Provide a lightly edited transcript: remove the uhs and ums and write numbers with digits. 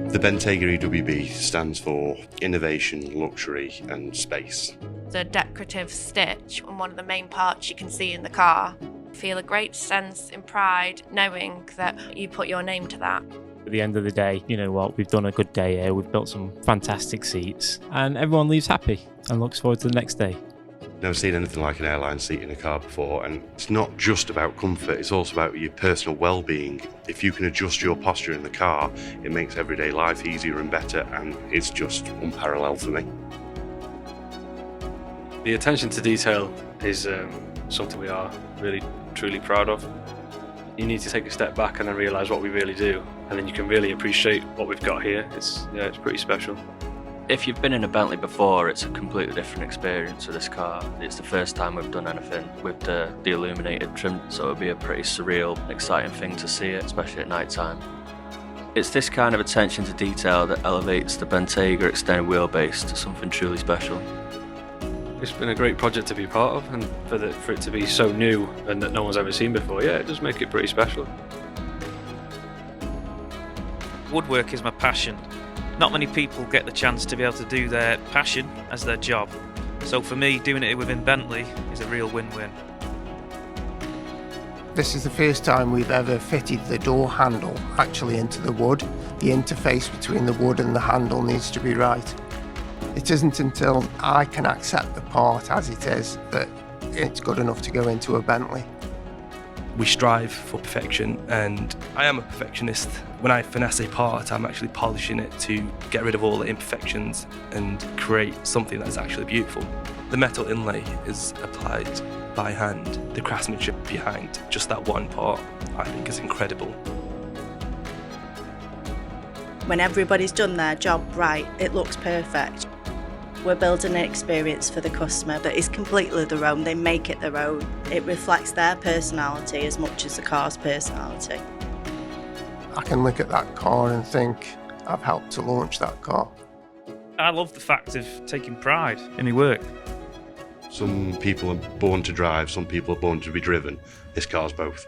The Bentayga EWB stands for Innovation, Luxury and Space. The decorative stitch on one of the main parts you can see in the car. Feel a great sense in pride knowing that you put your name to that. At the end of the day, you know what, we've done a good day here, we've built some fantastic seats and everyone leaves happy and looks forward to the next day. Never seen anything like an airline seat in a car before, and it's not just about comfort, it's also about your personal well-being. If you can adjust your posture in the car, it makes everyday life easier and better, and it's just unparalleled for me. The attention to detail is something we are really truly proud of. You need to take a step back and then realise what we really do, and then you can really appreciate what we've got here. It's pretty special. If you've been in a Bentley before, it's a completely different experience with this car. It's the first time we've done anything with the illuminated trim, so it'll be a pretty surreal, exciting thing to see it, especially at night time. It's this kind of attention to detail that elevates the Bentayga Extended Wheelbase to something truly special. It's been a great project to be part of, and for it to be so new and that no one's ever seen before, it does make it pretty special. Woodwork is my passion. Not many people get the chance to be able to do their passion as their job. So for me, doing it within Bentley is a real win-win. This is the first time we've ever fitted the door handle actually into the wood. The interface between the wood and the handle needs to be right. It isn't until I can accept the part as it is that it's good enough to go into a Bentley. We strive for perfection, and I am a perfectionist. When I finesse a part, I'm actually polishing it to get rid of all the imperfections and create something that is actually beautiful. The metal inlay is applied by hand. The craftsmanship behind just that one part, I think, is incredible. When everybody's done their job right, it looks perfect. We're building an experience for the customer that is completely their own. They make it their own. It reflects their personality as much as the car's personality. I can look at that car and think, I've helped to launch that car. I love the fact of taking pride in my work. Some people are born to drive, some people are born to be driven. This car's both.